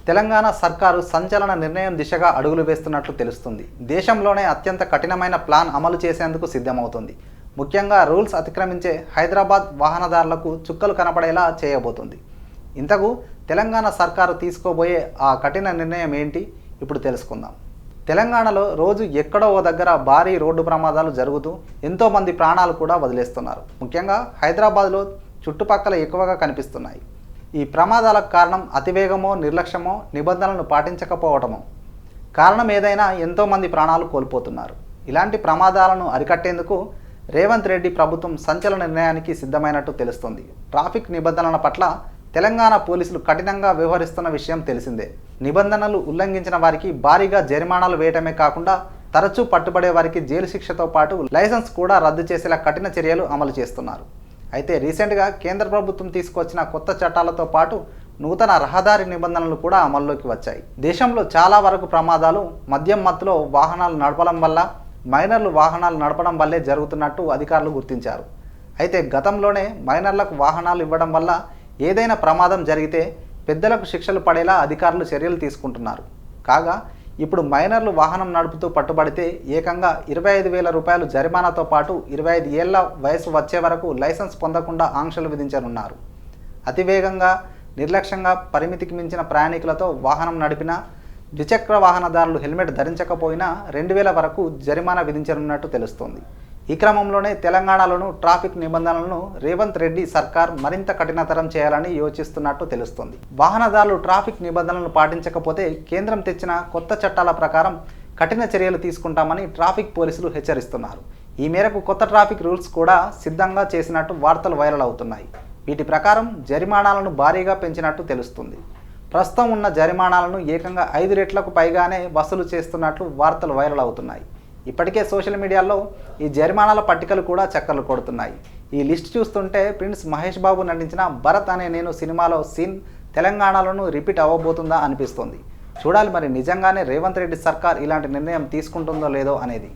తెలంగాణ సర్కారు సంచలన నిర్ణయం దిశగా అడుగులు వేస్తున్నట్లు తెలుస్తుంది. దేశంలోనే అత్యంత కఠినమైన ప్లాన్ అమలు చేసేందుకు సిద్ధమవుతుంది. ముఖ్యంగా రూల్స్ అతిక్రమించే హైదరాబాద్ వాహనదారులకు చుక్కలు కనపడేలా చేయబోతుంది. ఇంతకు తెలంగాణ సర్కారు తీసుకోబోయే ఆ కఠిన నిర్ణయం ఏంటి ఇప్పుడు తెలుసుకుందాం. తెలంగాణలో రోజు ఎక్కడో ఓ దగ్గర భారీ రోడ్డు ప్రమాదాలు జరుగుతూ ఎంతోమంది ప్రాణాలు కూడా వదిలేస్తున్నారు. ముఖ్యంగా హైదరాబాద్లో చుట్టుపక్కల ఎక్కువగా కనిపిస్తున్నాయి. ఈ ప్రమాదాలకు కారణం అతివేగమో, నిర్లక్ష్యమో, నిబంధనలను పాటించకపోవటమో. కారణం ఏదైనా ఎంతోమంది ప్రాణాలు కోల్పోతున్నారు. ఇలాంటి ప్రమాదాలను అరికట్టేందుకు రేవంత్ రెడ్డి ప్రభుత్వం సంచలన నిర్ణయానికి సిద్ధమైనట్టు తెలుస్తుంది. ట్రాఫిక్ నిబంధనల పట్ల తెలంగాణ పోలీసులు కఠినంగా వ్యవహరిస్తున్న విషయం తెలిసిందే. నిబంధనలు ఉల్లంఘించిన వారికి భారీగా జరిమానాలు వేయటమే కాకుండా తరచూ పట్టుబడే వారికి జైలు శిక్షతో పాటు లైసెన్స్ కూడా రద్దు చేసేలా కఠిన చర్యలు అమలు చేస్తున్నారు. అయితే రీసెంట్గా కేంద్ర ప్రభుత్వం తీసుకొచ్చిన కొత్త చట్టాలతో పాటు నూతన రహదారి నిబంధనలు కూడా అమల్లోకి వచ్చాయి. దేశంలో చాలా వరకు ప్రమాదాలు మద్యం మత్తులో వాహనాలు నడపడం వల్ల, మైనర్లు వాహనాలు నడపడం వల్లే జరుగుతున్నట్టు అధికారులు గుర్తించారు. అయితే గతంలోనే మైనర్లకు వాహనాలు ఇవ్వడం వల్ల ఏదైనా ప్రమాదం జరిగితే పెద్దలకు శిక్షలు పడేలా అధికారులు చర్యలు తీసుకుంటున్నారు. కాగా ఇప్పుడు మైనర్లు వాహనం నడుపుతూ పట్టుబడితే ఏకంగా 25,000 రూపాయలు జరిమానాతో పాటు 25 ఏళ్ల వయసు వచ్చే వరకు లైసెన్స్ పొందకుండా ఆంక్షలు విధించనున్నారు. అతివేగంగా, నిర్లక్ష్యంగా, పరిమితికి మించిన ప్రయాణికులతో వాహనం నడిపినా, ద్విచక్ర వాహనదారులు హెల్మెట్ ధరించకపోయినా 2,000 వరకు జరిమానా విధించనున్నట్టు తెలుస్తోంది. ఈ క్రమంలోనే తెలంగాణలోనూ ట్రాఫిక్ నిబంధనలను రేవంత్ రెడ్డి సర్కార్ మరింత కఠినతరం చేయాలని యోచిస్తున్నట్టు తెలుస్తోంది. వాహనదారులు ట్రాఫిక్ నిబంధనలను పాటించకపోతే కేంద్రం తెచ్చిన కొత్త చట్టాల ప్రకారం కఠిన చర్యలు తీసుకుంటామని ట్రాఫిక్ పోలీసులు హెచ్చరిస్తున్నారు. ఈ మేరకు కొత్త ట్రాఫిక్ రూల్స్ కూడా సిద్ధంగా చేసినట్టు వార్తలు వైరల్ అవుతున్నాయి. వీటి ప్రకారం జరిమానాలను భారీగా పెంచినట్టు తెలుస్తుంది. ప్రస్తుతం ఉన్న జరిమానాలను ఏకంగా 5 రెట్లకు పైగానే వసూలు చేస్తున్నట్లు వార్తలు వైరల్ అవుతున్నాయి. ఇప్పటికే సోషల్ మీడియాలో ఈ జరిమానాల పట్టికలు కూడా చక్కర్లు కొడుతున్నాయి. ఈ లిస్ట్ చూస్తుంటే ప్రిన్స్ మహేష్ బాబు నటించిన భరత్ అనే నేను సినిమాలో సీన్ తెలంగాణలోనూ రిపీట్ అవ్వబోతుందా అనిపిస్తోంది. చూడాలి మరి నిజంగానే రేవంత్ రెడ్డి సర్కార్ ఇలాంటి నిర్ణయం తీసుకుంటుందో లేదో అనేది.